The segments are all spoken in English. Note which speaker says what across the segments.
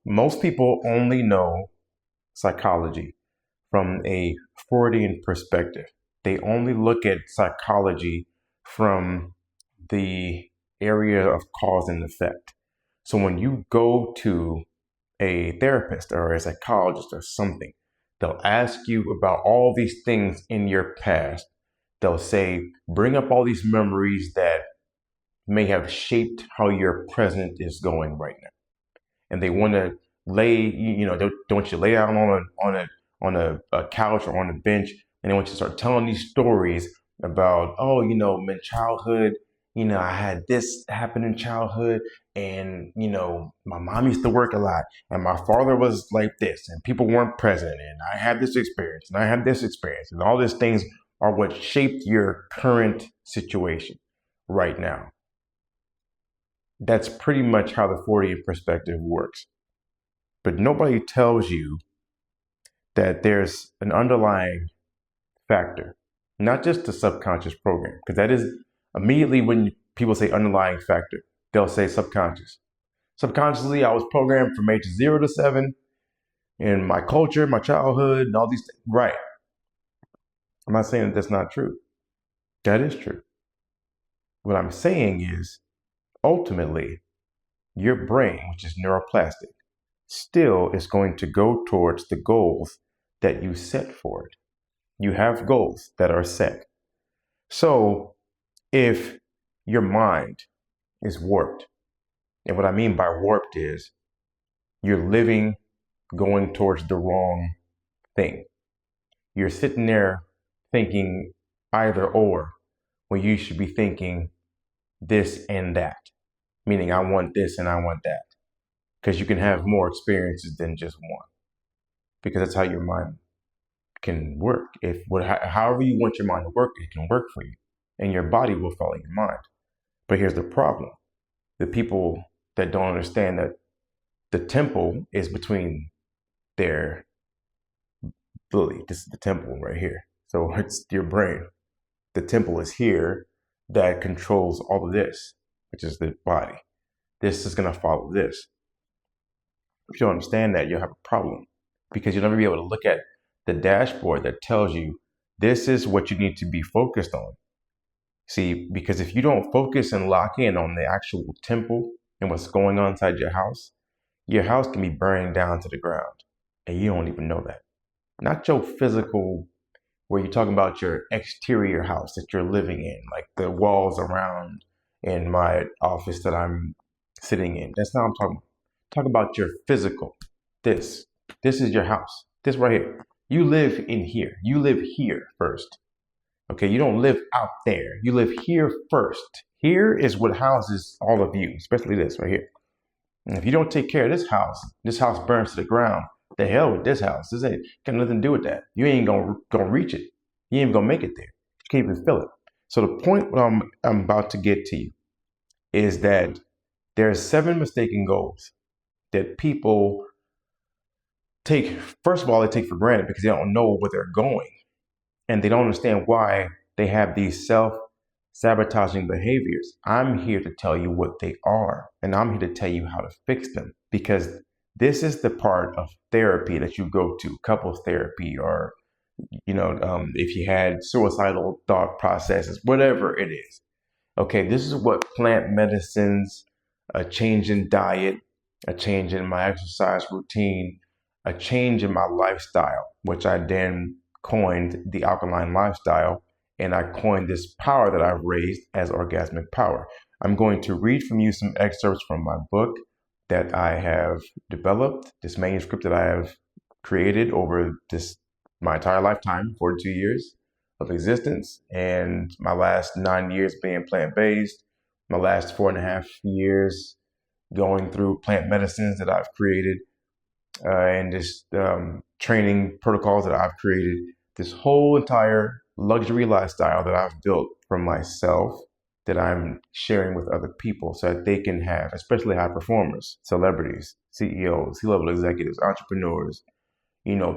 Speaker 1: Most people only know psychology from a Freudian perspective. They only look at psychology from the area of cause and effect. So when you go to a therapist or a psychologist or something, they'll ask you about all these things in your past. They'll say, bring up all these memories that may have shaped how your present is going right now. And they want to they want you to lay down on a couch or on a bench, and they want you to start telling these stories about, in childhood, I had this happen in childhood, and my mom used to work a lot, and my father was like this, and people weren't present, and I had this experience, and I had this experience, and all these things are what shaped your current situation right now. That's pretty much how the Freudian perspective works. But nobody tells you that there's an underlying factor, not just the subconscious program, because that is immediately when people say underlying factor, they'll say subconscious. Subconsciously, I was programmed from age 0 to 7 in my culture, my childhood, and all these things. Right. I'm not saying that that's not true. That is true. What I'm saying is, ultimately, your brain, which is neuroplastic, still is going to go towards the goals that you set for it. You have goals that are set. So if your mind is warped, and what I mean by warped is you're living going towards the wrong thing. You're sitting there thinking either or, when you should be thinking this and that, meaning I want this and I want that, because you can have more experiences than just one, because that's how your mind can work. However you want your mind to work, it can work for you, and your body will follow your mind. But here's the problem: the people that don't understand that the temple is between their belly. This is the temple right here. So it's your brain. The temple is here that controls all of this, which is the body. This is going to follow this. If you don't understand that, you'll have a problem, because you'll never be able to look at the dashboard that tells you this is what you need to be focused on. See, because if you don't focus and lock in on the actual temple and what's going on inside your house can be burning down to the ground, and you don't even know that. Not your physical, where you're talking about your exterior house that you're living in, like the walls around in my office that I'm sitting in. That's not what I'm talking about. Talk about your physical. This is your house. This right here. You live in here. You live here first. Okay, you don't live out there. You live here first. Here is what houses all of you, especially this right here. And if you don't take care of this house burns to the ground. The hell with this house. This ain't got nothing to do with that. You ain't gonna reach it. You ain't gonna make it there. You can't even feel it. So the point what I'm about to get to you is that there are 7 mistaken goals that people take. First of all, they take for granted because they don't know where they're going, and they don't understand why they have these self-sabotaging behaviors. I'm here to tell you what they are, and I'm here to tell you how to fix them, because this is the part of therapy that you go to, couples therapy, or if you had suicidal thought processes, whatever it is. Okay, this is what plant medicines, a change in diet, a change in my exercise routine, a change in my lifestyle, which I then coined the Alkalign Lifestyle, and I coined this power that I've raised as orgasmic power. I'm going to read from you some excerpts from my book that I have developed, this manuscript that I have created over my entire lifetime, 42 years of existence, and my last 9 years being plant-based, my last 4.5 years going through plant medicines that I've created, and this training protocols that I've created, this whole entire luxury lifestyle that I've built for myself, that I'm sharing with other people so that they can have, especially high performers, celebrities, CEOs, C-level executives, entrepreneurs,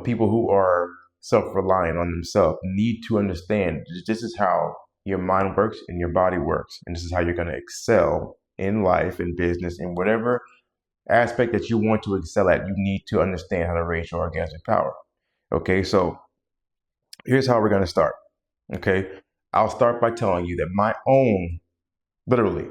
Speaker 1: people who are self-reliant on themselves, need to understand this is how your mind works and your body works. And this is how you're going to excel in life, in business, in whatever aspect that you want to excel at, you need to understand how to raise your orgasmic power. Okay, so here's how we're going to start. Okay, I'll start by telling you that literally,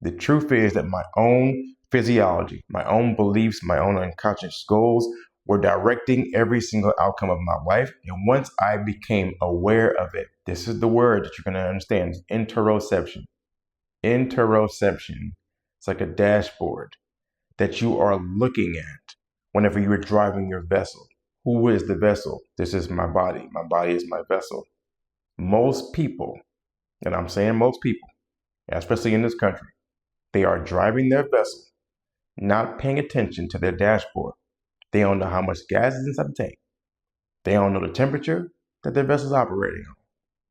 Speaker 1: the truth is that my own physiology, my own beliefs, my own unconscious goals were directing every single outcome of my life. And once I became aware of it, this is the word that you're going to understand: interoception. Interoception. It's like a dashboard that you are looking at whenever you're driving your vessel. Who is the vessel? This is my body. My body is my vessel. Most people, and I'm saying most people, especially in this country, they are driving their vessel, not paying attention to their dashboard. They don't know how much gas is inside the tank. They don't know the temperature that their vessel is operating on.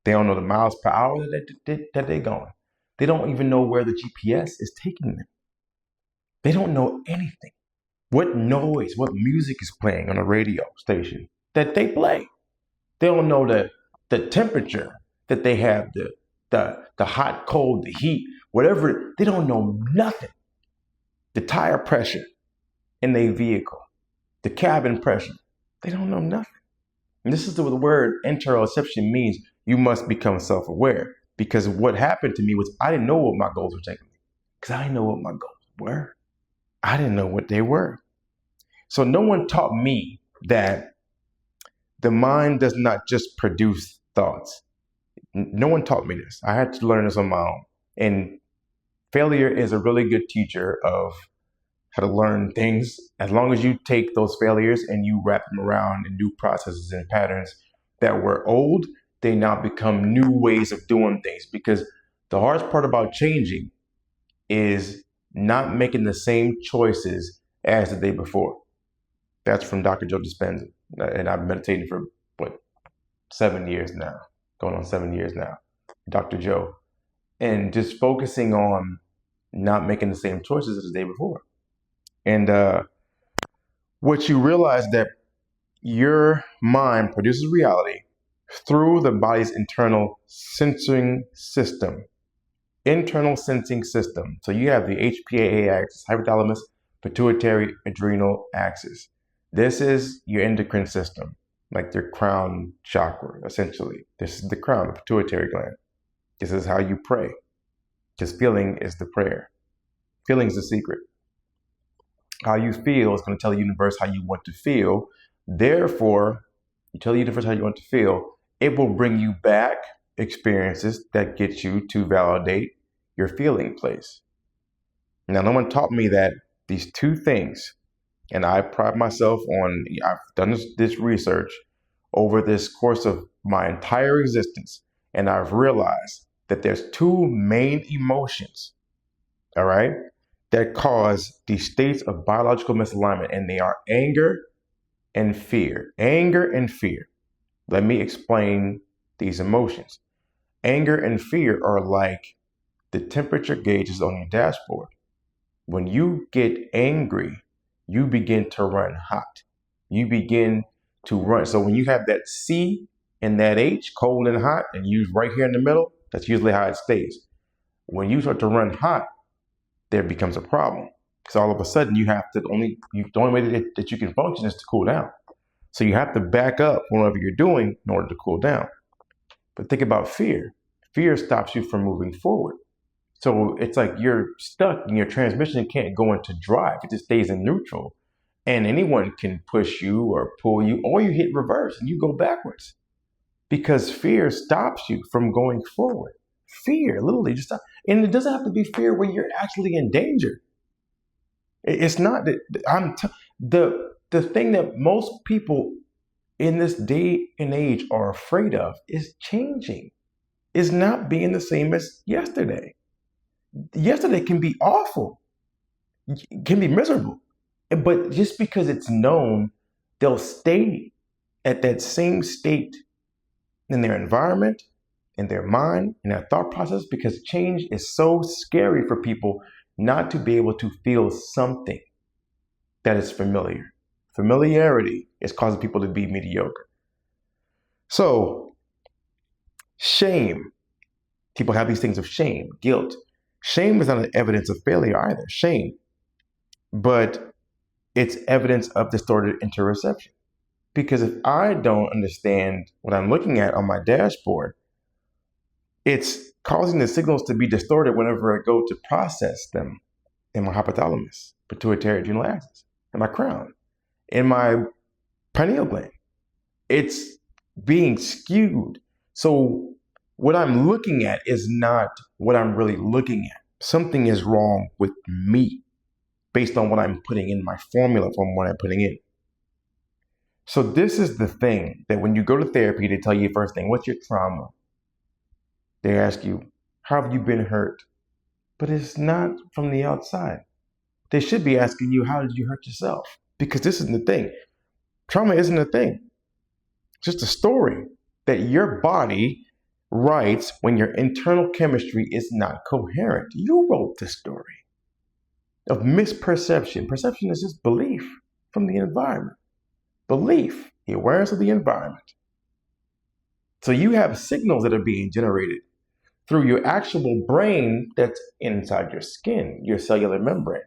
Speaker 1: They don't know the miles per hour that they're going. They don't even know where the GPS is taking them. They don't know anything. What noise, what music is playing on a radio station that they play. They don't know the temperature that they have, the hot, cold, the heat, whatever. They don't know nothing. The tire pressure in their vehicle, the cabin pressure. They don't know nothing. And this is the word interoception means. You must become self-aware, because what happened to me was I didn't know what my goals were taking me, because I didn't know what my goals were. I didn't know what they were. So no one taught me that the mind does not just produce thoughts. No one taught me this. I had to learn this on my own. And failure is a really good teacher of how to learn things. As long as you take those failures and you wrap them around in new processes and patterns that were old, they now become new ways of doing things. Because the hardest part about changing is not making the same choices as the day before. That's from Dr. Joe Dispenza. And I've been meditating for, 7 years now, going on 7 years now, Dr. Joe. And just focusing on not making the same choices as the day before. And what you realize that your mind produces reality through the body's internal sensing system. Internal sensing system. So you have the HPAA axis, hypothalamus, pituitary, adrenal axis. This is your endocrine system, like your crown chakra, essentially. This is the crown, the pituitary gland. This is how you pray. Because feeling is the prayer. Feeling is the secret. How you feel is going to tell the universe how you want to feel. Therefore, you tell the universe how you want to feel, it will bring you back experiences that get you to validate your feeling place. Now, no one taught me that these two things, and I pride myself on, I've done this research over this course of my entire existence, and I've realized that there's two main emotions, all right, that cause these states of biological misalignment, and they are anger and fear. Anger and fear. Let me explain these emotions. Anger and fear are like the temperature gauges on your dashboard. When you get angry, you begin to run hot. You begin to run. So when you have that C and that H, cold and hot, and you right here in the middle, that's usually how it stays. When you start to run hot, there becomes a problem. Because all of a sudden the only way that you can function is to cool down. So you have to back up whatever you're doing in order to cool down. But think about fear. Fear stops you from moving forward. So it's like you're stuck and your transmission can't go into drive. It just stays in neutral. And anyone can push you or pull you, or you hit reverse and you go backwards. Because fear stops you from going forward. Fear, literally, just stop. And it doesn't have to be fear when you're actually in danger. It's not that the thing that most people in this day and age are afraid of is changing, is not being the same as yesterday. Yesterday can be awful, can be miserable, but just because it's known, they'll stay at that same state in their environment, in their mind, in their thought process, because change is so scary for people not to be able to feel something that is familiar. Familiarity is causing people to be mediocre. So, shame. People have these things of shame, guilt. Shame is not an evidence of failure either. Shame. but it's evidence of distorted interoception. Because if I don't understand what I'm looking at on my dashboard, it's causing the signals to be distorted whenever I go to process them in my hypothalamus, pituitary adrenal axis, in my crown, in my pineal gland. It's being skewed. So what I'm looking at is not what I'm really looking at. Something is wrong with me based on what I'm putting in my formula from what I'm putting in. So this is the thing that when you go to therapy, they tell you first thing, what's your trauma? They ask you, how have you been hurt? But it's not from the outside. They should be asking you, how did you hurt yourself? Because this isn't the thing. Trauma isn't a thing. It's just a story that your body writes when your internal chemistry is not coherent. You wrote the story of misperception. Perception is just belief from the environment. Belief, the awareness of the environment. So you have signals that are being generated through your actual brain that's inside your skin, your cellular membrane.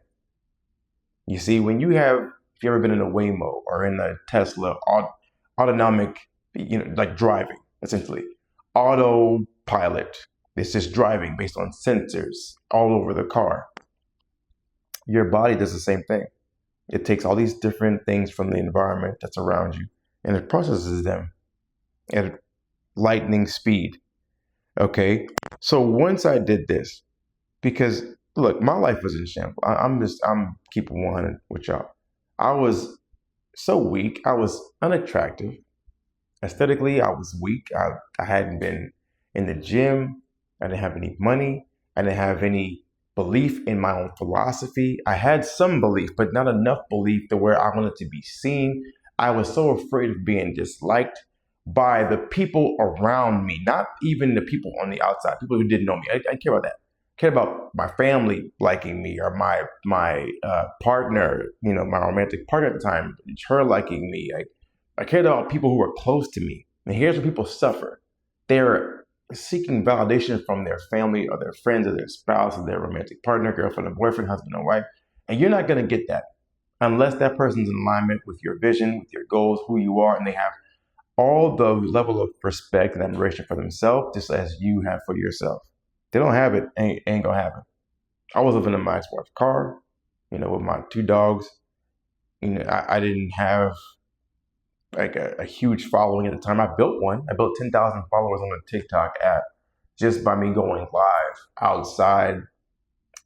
Speaker 1: You see, if you've ever been in a Waymo or in a Tesla, autonomic, like driving, essentially, autopilot, it's just driving based on sensors all over the car. Your body does the same thing. It takes all these different things from the environment that's around you and it processes them at lightning speed. Okay, so once I did this, because look, my life was in shambles. I'm keeping 100 with y'all. I was so weak. I was unattractive. Aesthetically, I was weak. I hadn't been in the gym. I didn't have any money. I didn't have any belief in my own philosophy. I had some belief, but not enough belief to where I wanted to be seen. I was so afraid of being disliked by the people around me, not even the people on the outside, people who didn't know me. I didn't care about that. I cared about my family liking me or my partner, my romantic partner at the time, her liking me. I cared about people who were close to me. And here's where people suffer. They're seeking validation from their family or their friends or their spouse or their romantic partner, girlfriend or boyfriend, husband or wife. And you're not going to get that unless that person's in alignment with your vision, with your goals, who you are, and they have all the level of respect and admiration for themselves, just as you have for yourself. They don't have it, ain't gonna happen. I was living in my ex-wife's car, with my 2 dogs. I didn't have like a huge following at the time. I built one. I built 10,000 followers on the TikTok app just by me going live outside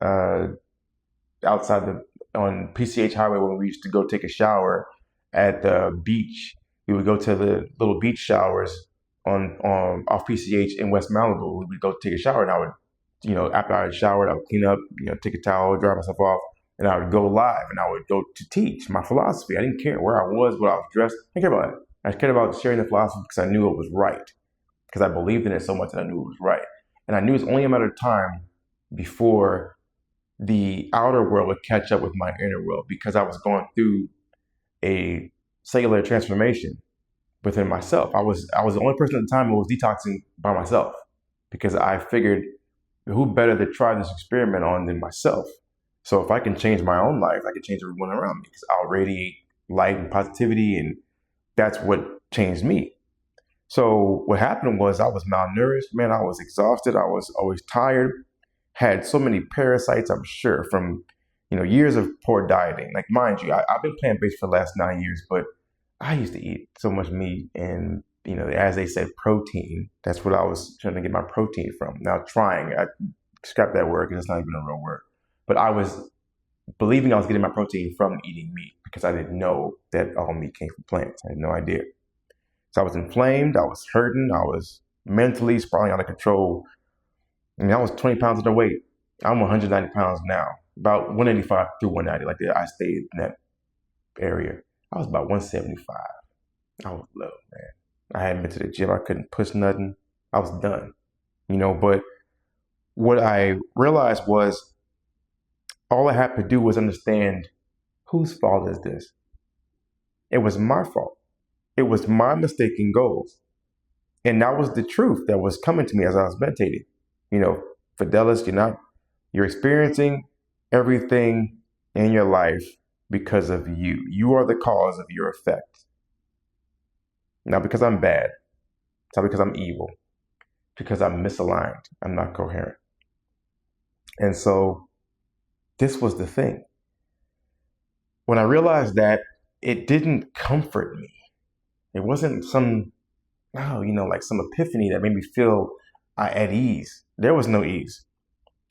Speaker 1: on PCH Highway when we used to go take a shower at the beach. We would go to the little beach showers on off PCH in West Malibu. We would go take a shower, and I would, after I had showered, I would clean up, take a towel, dry myself off, and I would go live, and I would go to teach my philosophy. I didn't care where I was, what I was dressed. I didn't care about it. I cared about sharing the philosophy because I knew it was right, because I believed in it so much that I knew it was right, and I knew it was only a matter of time before the outer world would catch up with my inner world, because I was going through a cellular transformation within myself. I was the only person at the time who was detoxing by myself, because I figured who better to try this experiment on than myself. So if I can change my own life, I can change everyone around me, because I'll radiate light and positivity, and that's what changed me. So what happened was I was malnourished, man. I was exhausted. I was always tired, had so many parasites, I'm sure, from years of poor dieting. Like, mind you, I've been plant-based for the last 9 years, but I used to eat so much meat and, as they said, protein. That's what I was trying to get my protein from. Now I scrap that word because it's not even a real word. But I was believing I was getting my protein from eating meat, because I didn't know that all meat came from plants. I had no idea. So I was inflamed. I was hurting. I was mentally spiraling out of control. I was 20 pounds underweight. I'm 190 pounds now, about 185 through 190. Like, I stayed in that area. I was about 175. I was low, man. I hadn't been to the gym. I couldn't push nothing. I was done, but what I realized was all I had to do was understand, whose fault is this? It was my fault. It was my mistaken goals. And that was the truth that was coming to me as I was meditating. Fidelis, you're experiencing everything in your life because of you. You are the cause of your effect. Not because I'm bad. It's not because I'm evil. Because I'm misaligned. I'm not coherent. And so this was the thing. When I realized that, it didn't comfort me. It wasn't some, like some epiphany that made me feel at ease. There was no ease.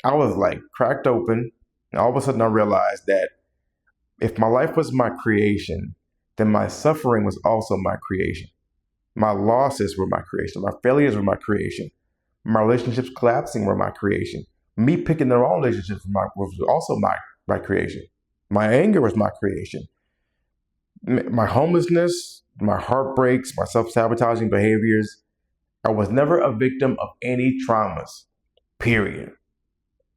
Speaker 1: I was like cracked open, and all of a sudden I realized that if my life was my creation, then my suffering was also my creation. My losses were my creation. My failures were my creation. My relationships collapsing were my creation. Me picking the wrong relationships was also my creation. My anger was my creation. My homelessness, my heartbreaks, my self-sabotaging behaviors. I was never a victim of any traumas, period.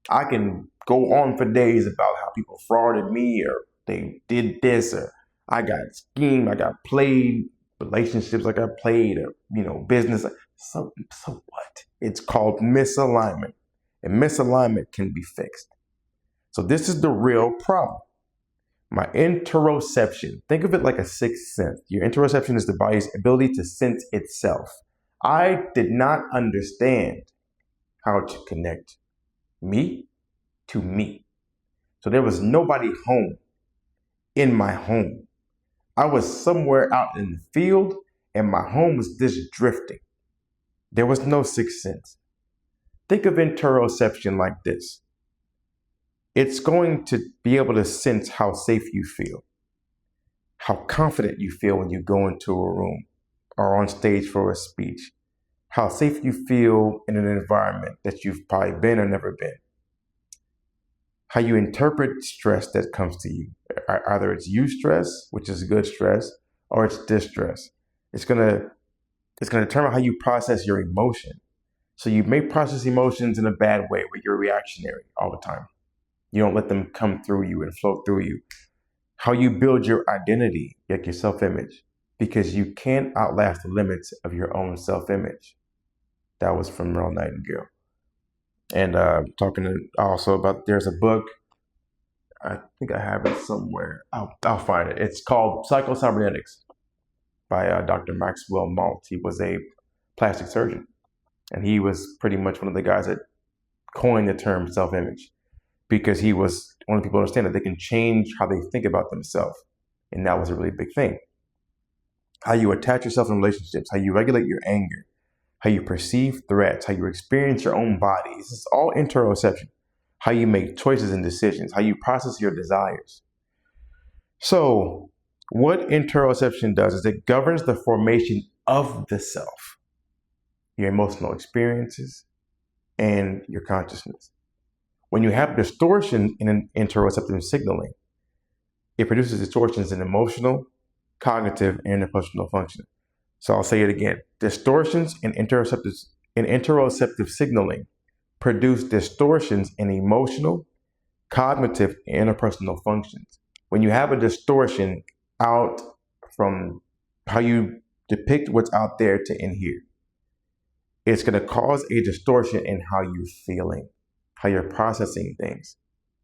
Speaker 1: I can go on for days about how people frauded me or they did this or I got schemed, I got played, relationships I got played, or, business. So what? It's called misalignment. And misalignment can be fixed. So this is the real problem. My interoception. Think of it like a sixth sense. Your interoception is the body's ability to sense itself. I did not understand how to connect me to me. So there was nobody home in my home. I was somewhere out in the field and my home was just drifting. There was no sixth sense. Think of interoception like this. It's going to be able to sense how safe you feel, how confident you feel when you go into a room or on stage for a speech, how safe you feel in an environment that you've probably been or never been, how you interpret stress that comes to you. Either it's eustress, which is good stress, or it's distress. It's gonna determine how you process your emotion. So you may process emotions in a bad way where you're reactionary all the time. You don't let them come through you and flow through you. How you build your identity, like your self-image, because you can't outlast the limits of your own self-image. That was from Earl Nightingale. And talking also about, there's a book, I think I have it somewhere. I'll find it. It's called Psycho-Cybernetics by Dr. Maxwell Maltz. He was a plastic surgeon. And he was pretty much one of the guys that coined the term self-image, because he was one of the people who understand that they can change how they think about themselves. And that was a really big thing. How you attach yourself in relationships, how you regulate your anger, how you perceive threats, how you experience your own body. This is all interoception. How you make choices and decisions, how you process your desires. So what interoception does is it governs the formation of the self, your emotional experiences, and your consciousness. When you have distortion in an interoceptive signaling, it produces distortions in emotional, cognitive, and interpersonal function. So I'll say it again. Distortions in interoceptive signaling produce distortions in emotional, cognitive, and interpersonal functions. When you have a distortion out from how you depict what's out there to in here, it's going to cause a distortion in how you're feeling, how you're processing things.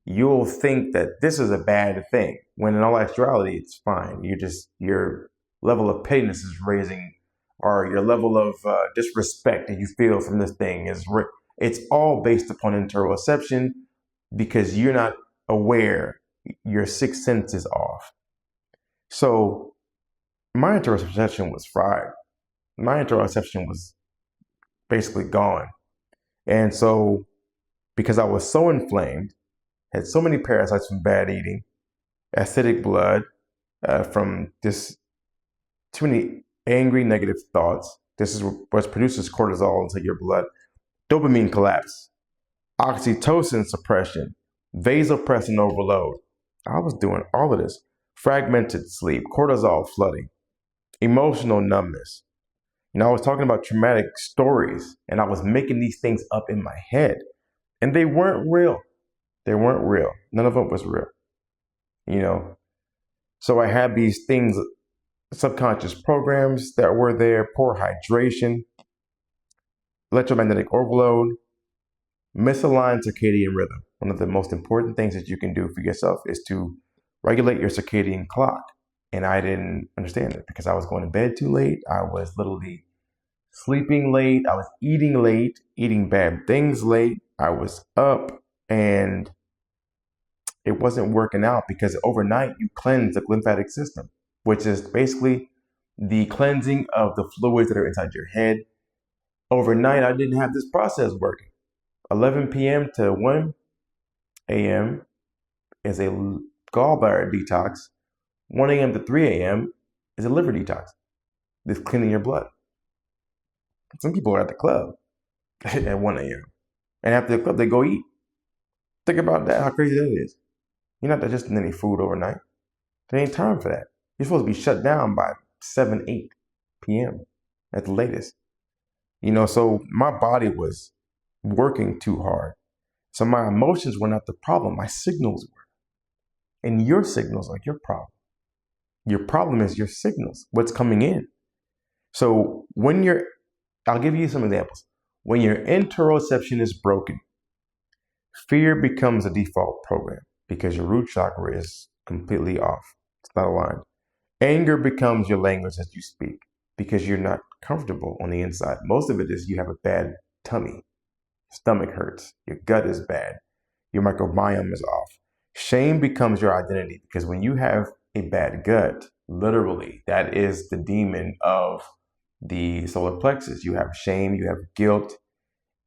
Speaker 1: You'll think that this is a bad thing, when in all actuality, it's fine. Your level of pettiness is raising, or your level of disrespect that you feel from this thing it's all based upon interoception, because you're not aware. Your sixth sense is off. So my interoception was fried. My interoception was basically gone. And so, because I was so inflamed, had so many parasites from bad eating, acidic blood, from this too many angry, negative thoughts. This is what produces cortisol into your blood. Dopamine collapse, oxytocin suppression, vasopressin overload. I was doing all of this. Fragmented sleep, cortisol flooding, emotional numbness. I was talking about traumatic stories, and I was making these things up in my head, and they weren't real. They weren't real. None of it was real. So I had these things, subconscious programs that were there, poor hydration, electromagnetic overload, Misaligned circadian rhythm. One of the most important things that you can do for yourself is to regulate your circadian clock. And I didn't understand it because I was going to bed too late. I was literally sleeping late. I was eating late, eating bad things late. I was up and it wasn't working out because overnight you cleanse the lymphatic system, which is basically the cleansing of the fluids that are inside your head. Overnight, I didn't have this process working. 11 p.m. to 1 a.m. is a gallbladder detox. 1 a.m. to 3 a.m. is a liver detox. This cleaning your blood. Some people are at the club at 1 a.m. And after the club, they go eat. Think about that, how crazy that is. You're not digesting any food overnight. There ain't time for that. You're supposed to be shut down by 7, 8 p.m. at the latest. So my body was working too hard. So my emotions were not the problem. My signals were. And your signals are your problem. Your problem is your signals, what's coming in. So I'll give you some examples. When your interoception is broken, fear becomes a default program because your root chakra is completely off. It's not aligned. Anger becomes your language as you speak because you're not comfortable on the inside. Most of it is you have a bad tummy. Your stomach hurts. Your gut is bad. Your microbiome is off. Shame becomes your identity because when you have a bad gut, literally, that is the demon of the solar plexus. You have shame, you have guilt,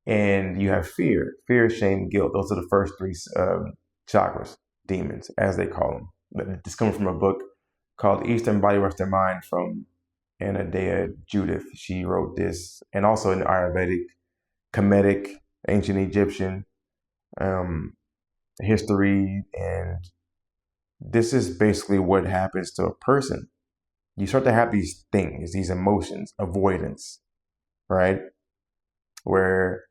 Speaker 1: and you have fear. Fear, shame, guilt. Those are the first three chakras, demons, as they call them. This comes from a book called Eastern Body, Western Mind from Anadea Judith. She wrote this, and also in Ayurvedic, Kemetic, ancient Egyptian history. And this is basically what happens to a person. You start to have these things, these emotions, avoidance, right? Where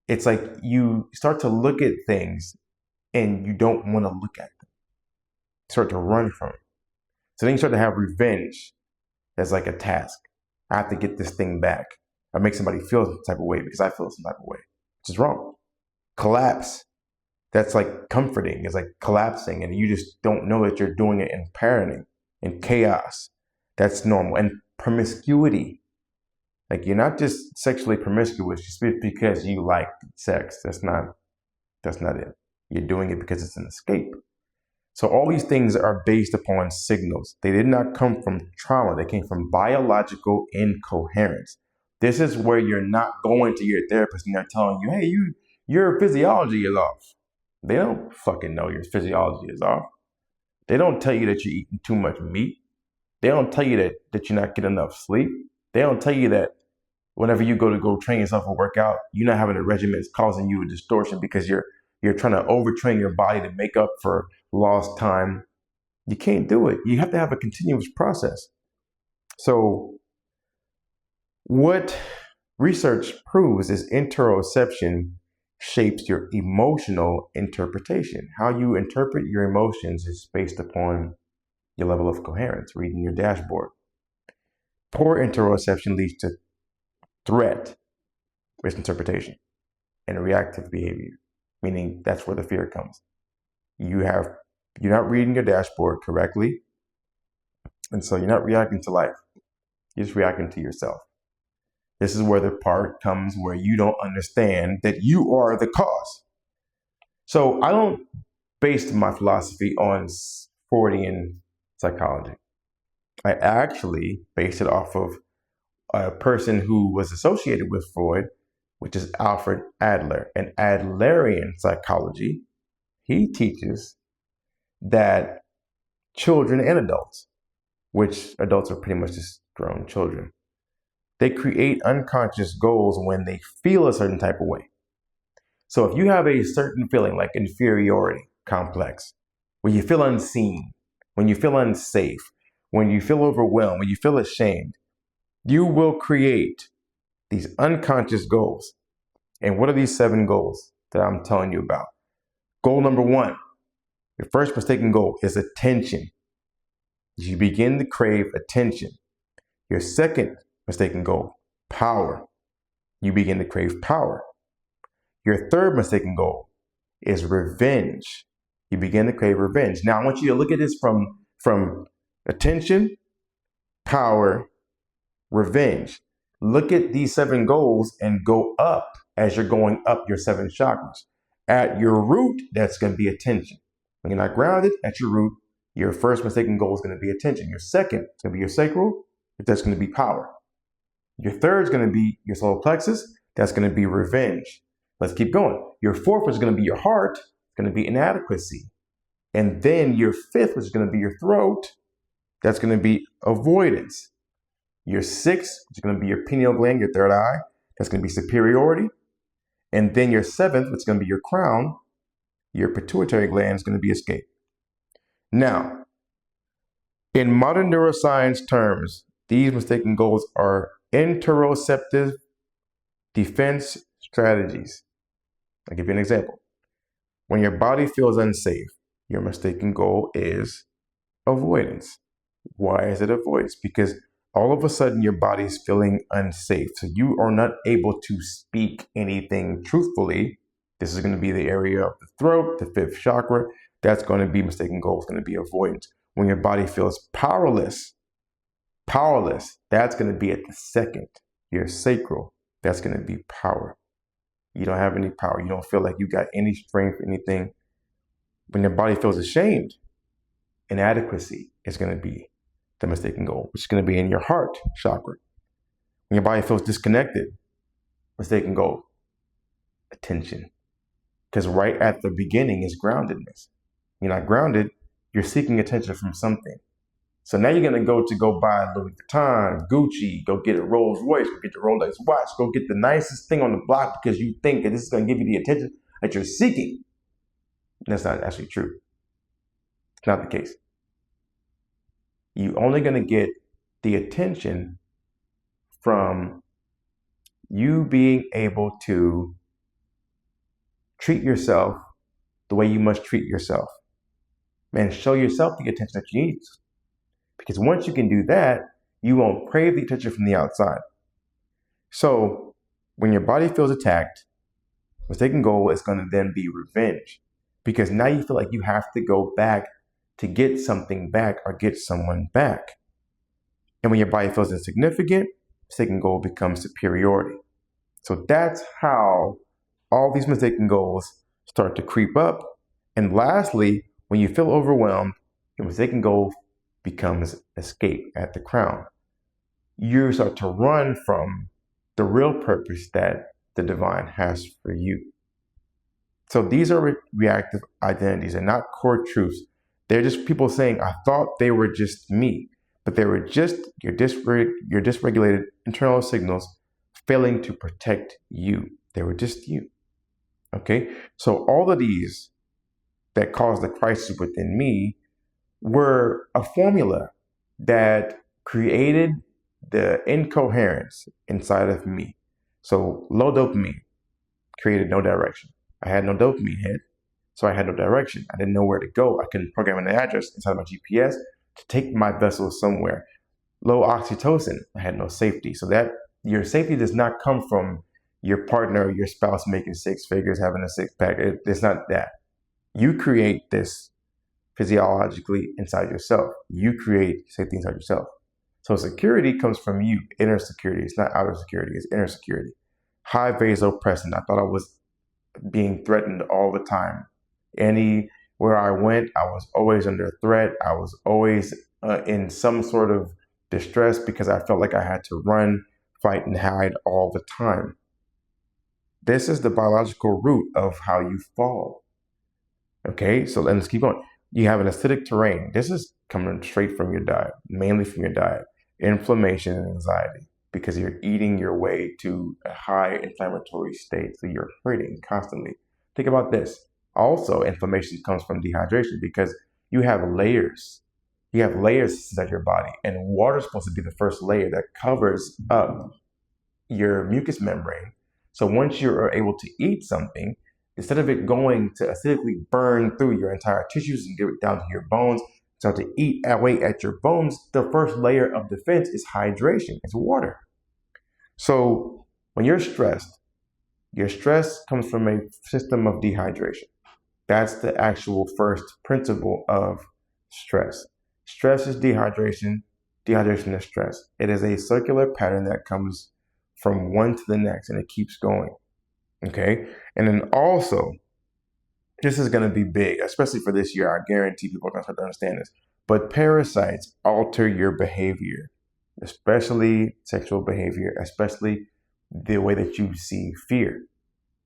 Speaker 1: it's like you start to look at things and you don't want to look at them. You start to run from it. So then you start to have revenge as like a task. I have to get this thing back. I make somebody feel some type of way because I feel some type of way, which is wrong. Collapse. That's like comforting. It's like collapsing and you just don't know that you're doing it in parenting, in chaos. That's normal. And promiscuity. Like you're not just sexually promiscuous just because you like sex. That's not it. You're doing it because it's an escape. So all these things are based upon signals. They did not come from trauma. They came from biological incoherence. This is where you're not going to your therapist and they're telling you, hey, your physiology is off. They don't fucking know your physiology is off. They don't tell you that you're eating too much meat. They don't tell you that you're not getting enough sleep. They don't tell you that whenever you go train yourself or work out, you're not having a regimen that's causing you a distortion because you're trying to overtrain your body to make up for lost time. You can't do it. You have to have a continuous process. So what research proves is interoception shapes your emotional interpretation. How you interpret your emotions is based upon your level of coherence, reading your dashboard. Poor interoception leads to threat, misinterpretation, and reactive behavior, meaning that's where the fear comes. You're not reading your dashboard correctly, and so you're not reacting to life. You're just reacting to yourself. This is where the part comes where you don't understand that you are the cause. So I don't base my philosophy on Freudian psychology. I actually base it off of a person who was associated with Freud, which is Alfred Adler. And Adlerian psychology, he teaches that children and adults, which adults are pretty much just grown children, they create unconscious goals when they feel a certain type of way. So if you have a certain feeling like inferiority complex, when you feel unseen, when you feel unsafe, when you feel overwhelmed, when you feel ashamed, you will create these unconscious goals. And what are these 7 goals that I'm telling you about? Goal number 1, your first mistaken goal is attention. You begin to crave attention. Your second mistaken goal, power. You begin to crave power. Your third mistaken goal is revenge. You begin to crave revenge. Now, I want you to look at this from attention, power, revenge. Look at these 7 goals and go up as you're going up your 7 chakras. At your root, that's going to be attention. When you're not grounded, at your root, your first mistaken goal is going to be attention. Your second is going to be your sacral. That's going to be power. Your third is going to be your solar plexus. That's going to be revenge. Let's keep going. Your fourth is going to be your heart. It's going to be inadequacy. And then your fifth, which is going to be your throat, that's going to be avoidance. Your sixth, which is going to be your pineal gland, your third eye, that's going to be superiority. And then your seventh, which is going to be your crown, your pituitary gland, is going to be escape. Now, in modern neuroscience terms, these mistaken goals are interoceptive defense strategies. I'll give you an example. When your body feels unsafe, your mistaken goal is avoidance. Why is it avoidance? Because all of a sudden your body is feeling unsafe. So you are not able to speak anything truthfully. This is going to be the area of the throat, the fifth chakra. That's going to be mistaken goal. It's going to be avoidance. When your body feels powerless, that's going to be at the second. Your sacral, that's going to be power. You don't have any power. You don't feel like you got any strength, anything. When your body feels ashamed, inadequacy is going to be the mistaken goal, which is going to be in your heart chakra. When your body feels disconnected, mistaken goal, attention. Because right at the beginning is groundedness. You're not grounded, you're seeking attention from something. So now you're going to go buy Louis Vuitton, Gucci, go get a Rolls Royce, go get the Rolex watch, go get the nicest thing on the block because you think that this is going to give you the attention that you're seeking. And that's not actually true. It's not the case. You're only going to get the attention from you being able to treat yourself the way you must treat yourself. Man, show yourself the attention that you need. Because once you can do that, you won't crave the attention from the outside. So when your body feels attacked, mistaken goal is going to then be revenge. Because now you feel like you have to go back to get something back or get someone back. And when your body feels insignificant, mistaken goal becomes superiority. So that's how all these mistaken goals start to creep up. And lastly, when you feel overwhelmed, your mistaken goal becomes escape at the crown. You start to run from the real purpose that the divine has for you. So these are reactive identities and not core truths. They're just people saying, I thought they were just me, but they were just your dysregulated internal signals failing to protect you. They were just you. Okay? So all of these that caused the crisis within me were a formula that created the incoherence inside of me. So low dopamine created no direction. I had no dopamine hit, so I had no direction. I didn't know where to go. I couldn't program an address inside my GPS to take my vessel somewhere. Low oxytocin, I had no safety. So that your safety does not come from your partner or your spouse making 6 figures, having a 6-pack. It's not that. You create this physiologically inside yourself. You create safety inside yourself. So security comes from you, inner security. It's not outer security, it's inner security. High vasopressin. I thought I was being threatened all the time. Anywhere I went, I was always under threat. I was always in some sort of distress because I felt like I had to run, fight, and hide all the time. This is the biological root of how you fall. Okay, so let's keep going. You have an acidic terrain. This is coming straight from your diet, mainly from your diet. Inflammation and anxiety, because you're eating your way to a high inflammatory state. So you're hurting constantly. Think about this. Also, inflammation comes from dehydration because you have layers. You have layers inside your body, and water is supposed to be the first layer that covers up your mucous membrane. So once you are able to eat something, instead of it going to acidically burn through your entire tissues and get it down to your bones, start to eat away at your bones, the first layer of defense is hydration. It's water. So when you're stressed, Your stress comes from a system of dehydration. That's the actual first principle of stress. Stress is dehydration. Dehydration is stress. It is a circular pattern that comes from one to the next, and it keeps going. Okay? And then also, this is going to be big, especially for this year. I guarantee people are going to start to understand this. But parasites alter your behavior, especially sexual behavior, especially the way that you see fear.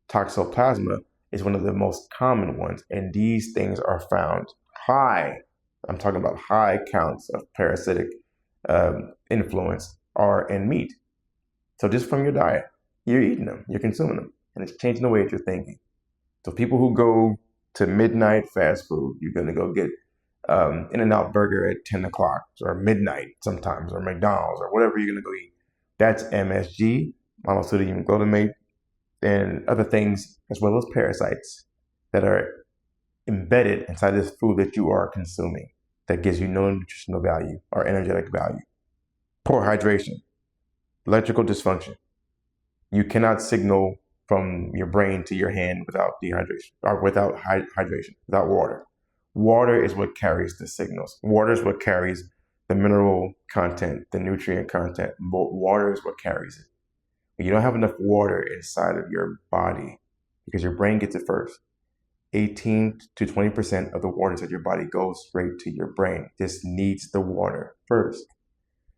Speaker 1: Toxoplasma is one of the most common ones, and these things are found high. I'm talking about high counts of parasitic influence are in meat. So just from your diet, you're eating them, you're consuming them, and it's changing the way that you're thinking. So people who go to midnight fast food, you're going to go get In-N-Out burger at 10 o'clock or midnight sometimes, or McDonald's or whatever you're going to go eat. That's MSG, monosodium glutamate, and other things, as well as parasites that are embedded inside this food that you are consuming that gives you no nutritional value or energetic value. Poor hydration, electrical dysfunction. You cannot signal from your brain to your hand without dehydration, or without hydration, without water. Water is what carries the signals. Water is what carries the mineral content, the nutrient content. Water is what carries it. But you don't have enough water inside of your body because your brain gets it first. 18 to 20% of the water inside your body goes straight to your brain. This needs the water first.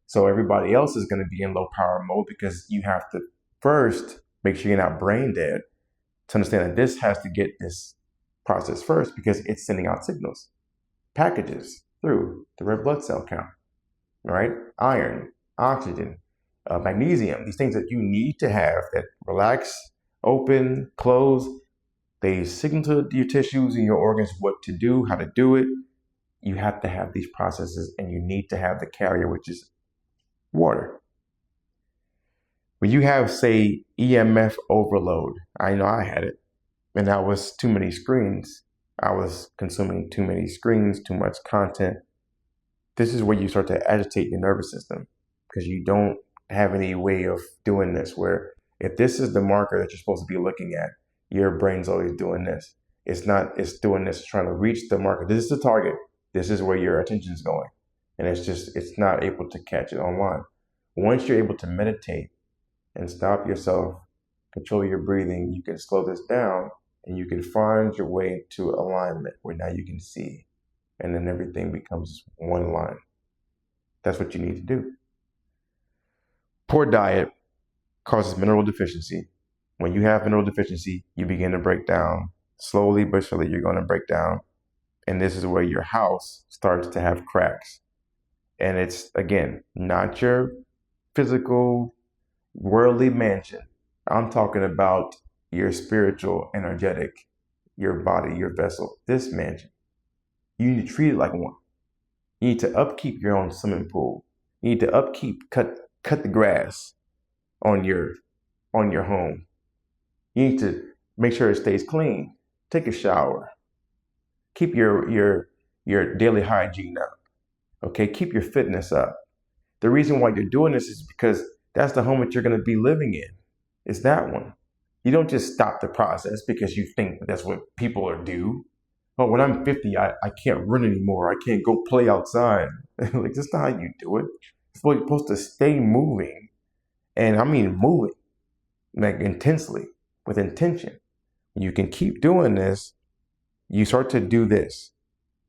Speaker 1: So everybody else is going to be in low power mode because you have to first make sure you're not brain dead to understand that this has to get this process first because it's sending out signals, packages through the red blood cell count, right? Iron, oxygen, magnesium, these things that you need to have that relax, open, close, they signal to your tissues and your organs what to do, how to do it. You have to have these processes and you need to have the carrier, which is water. When you have, say, EMF overload, I know I had it, and that was too many screens. I was consuming too many screens, too much content. This is where you start to agitate your nervous system because you don't have any way of doing this, where if this is the marker that you're supposed to be looking at, your brain's always doing this. It's doing this, trying to reach the marker. This is the target. This is where your attention's going. And it's not able to catch it online. Once you're able to meditate and stop yourself, control your breathing, you can slow this down and you can find your way to alignment where now you can see. And then everything becomes one line. That's what you need to do. Poor diet causes mineral deficiency. When you have mineral deficiency, you begin to break down. Slowly but surely, you're going to break down. And this is where your house starts to have cracks. And it's, again, not your physical, worldly mansion. I'm talking about your spiritual, energetic, your body, your vessel, this mansion. You need to treat it like one. You need to upkeep your own swimming pool. You need to cut the grass on your home. You need to make sure it stays clean. Take a shower. Keep your daily hygiene up. Okay, keep your fitness up. The reason why you're doing this is because that's the home that you're going to be living in. It's that one. You don't just stop the process because you think that's what people are due. Oh, when I'm 50, I can't run anymore. I can't go play outside. Like, that's not how you do it. You're supposed to stay moving. And I mean moving, like intensely, with intention. When you can keep doing this, you start to do this.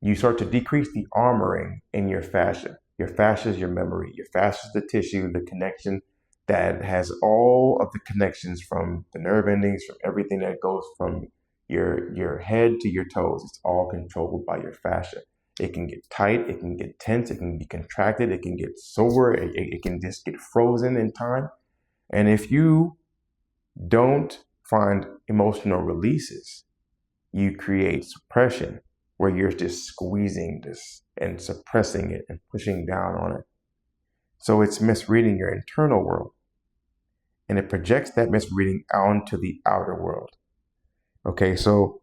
Speaker 1: You start to decrease the armoring in your fascia. Your fascia is your memory. Your fascia is the tissue, the connection that has all of the connections from the nerve endings, from everything that goes from your head to your toes. It's all controlled by your fascia. It can get tight, it can get tense, it can be contracted, it can get sore, it can just get frozen in time. And if you don't find emotional releases, you create suppression where you're just squeezing this and suppressing it and pushing down on it. So it's misreading your internal world. And it projects that misreading onto the outer world. Okay, so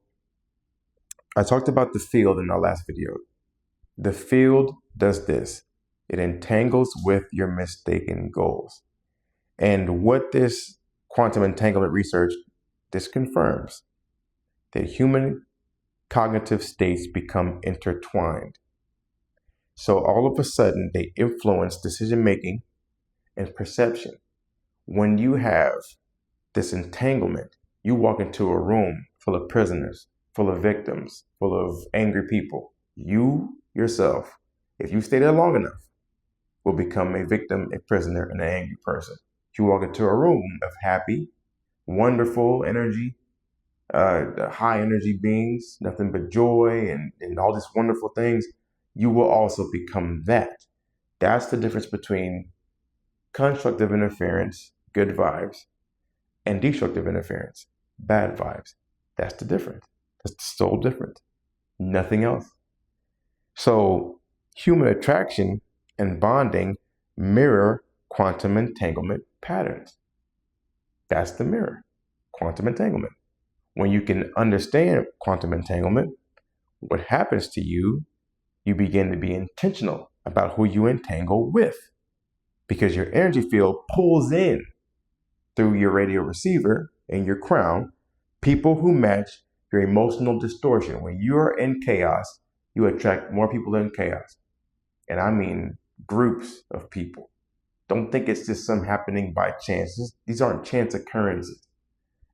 Speaker 1: I talked about the field in our last video. The field does this. It entangles with your mistaken goals. And what this quantum entanglement research this confirms that human cognitive states become intertwined. So all of a sudden, they influence decision making and perception. When you have this entanglement, you walk into a room full of prisoners, full of victims, full of angry people. You yourself, if you stay there long enough, will become a victim, a prisoner, and an angry person. If you walk into a room of happy, wonderful energy, high energy beings, nothing but joy and all these wonderful things, you will also become that. That's the difference between constructive interference, good vibes, and destructive interference, bad vibes. That's the difference. That's the sole difference. Nothing else. So human attraction and bonding mirror quantum entanglement patterns. That's the mirror, quantum entanglement. When you can understand quantum entanglement, what happens to you, you begin to be intentional about who you entangle with, because your energy field pulls in through your radio receiver and your crown people who match your emotional distortion. When you're in chaos, you attract more people in chaos. And I mean groups of people. Don't think it's just some happening by chance. These aren't chance occurrences.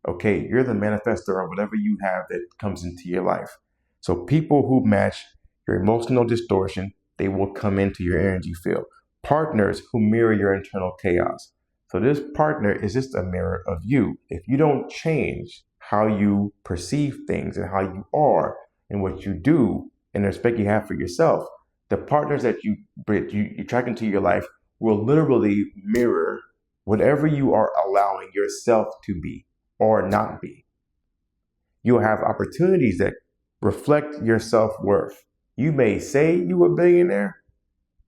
Speaker 1: Okay, you're the manifestor of whatever you have that comes into your life. So people who match your emotional distortion, they will come into your energy field. Partners who mirror your internal chaos. So this partner is just a mirror of you. If you don't change how you perceive things and how you are and what you do and the respect you have for yourself, the partners that you attract into your life will literally mirror whatever you are allowing yourself to be or not be. You'll have opportunities that reflect your self-worth. You may say you a billionaire,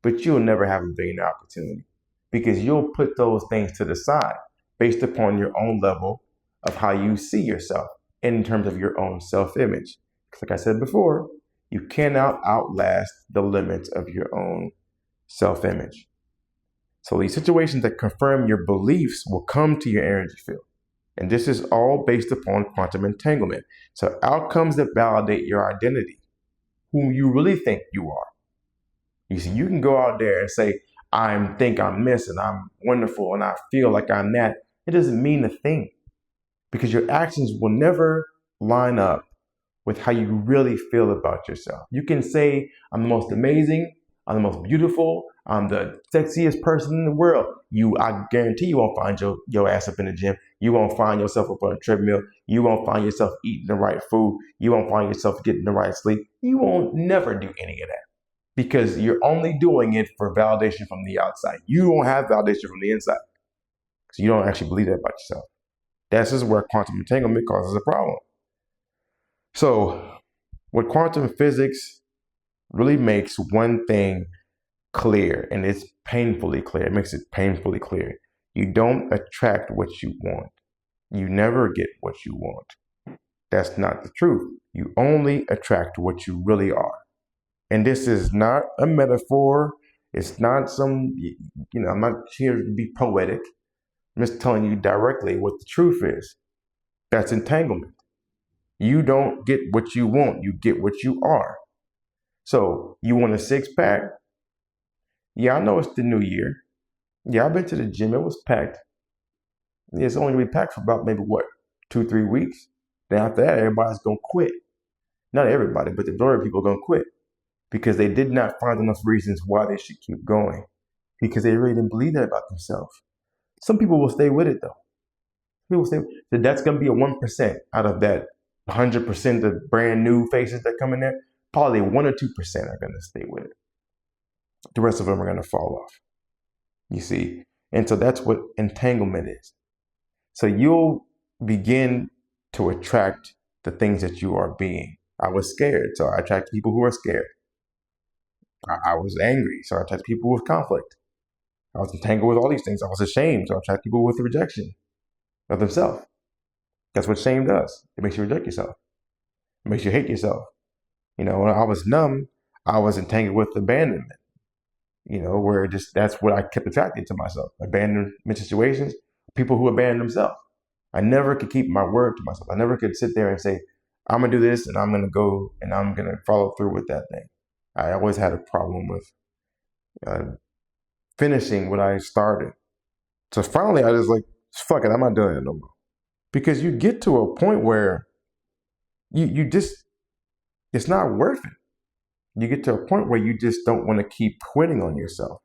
Speaker 1: but you'll never have a billionaire opportunity because you'll put those things to the side based upon your own level of how you see yourself in terms of your own self-image. Like I said before, you cannot outlast the limits of your own self-image. So these situations that confirm your beliefs will come to your energy field. And this is all based upon quantum entanglement. So outcomes that validate your identity, who you really think you are. You see, you can go out there and say, I think I'm this and I'm wonderful and I feel like I'm that. It doesn't mean a thing because your actions will never line up with how you really feel about yourself. You can say, I'm the most amazing, I'm the most beautiful, I'm the sexiest person in the world. I guarantee you won't find your ass up in the gym. You won't find yourself up on a treadmill. You won't find yourself eating the right food. You won't find yourself getting the right sleep. You won't never do any of that because you're only doing it for validation from the outside. You don't have validation from the inside because you don't actually believe that about yourself. This is where quantum entanglement causes a problem. So what quantum physics really makes one thing clear, and it's painfully clear. It makes it painfully clear. You don't attract what you want. You never get what you want. That's not the truth. You only attract what you really are. And this is not a metaphor. It's not some, I'm not here to be poetic. I'm just telling you directly what the truth is. That's entanglement. You don't get what you want. You get what you are. So you want a six-pack? Yeah, I know it's the new year. Yeah, I've been to the gym. It was packed. Yeah, it's only going to be packed for about maybe 2-3 weeks. Then after that, everybody's going to quit. Not everybody, but the majority of people are going to quit because they did not find enough reasons why they should keep going because they really didn't believe that about themselves. Some people will stay with it though. People say that that's going to be a 1% out of that 100% of brand new faces that come in there. Probably 1 or 2% are going to stay with it. The rest of them are going to fall off. You see? And so that's what entanglement is. So you'll begin to attract the things that you are being. I was scared, so I attracted people who are scared. I was angry, so I attracted people with conflict. I was entangled with all these things. I was ashamed, so I attracted people with rejection of themselves. That's what shame does. It makes you reject yourself. It makes you hate yourself. When I was numb, I was entangled with abandonment. Where that's what I kept attracting to myself. Abandonment situations, people who abandon themselves. I never could keep my word to myself. I never could sit there and say, I'm going to do this and I'm going to go and I'm going to follow through with that thing. I always had a problem with finishing what I started. So finally, I just like, fuck it, I'm not doing it no more. Because you get to a point where you just, it's not worth it. You get to a point where you just don't want to keep quitting on yourself.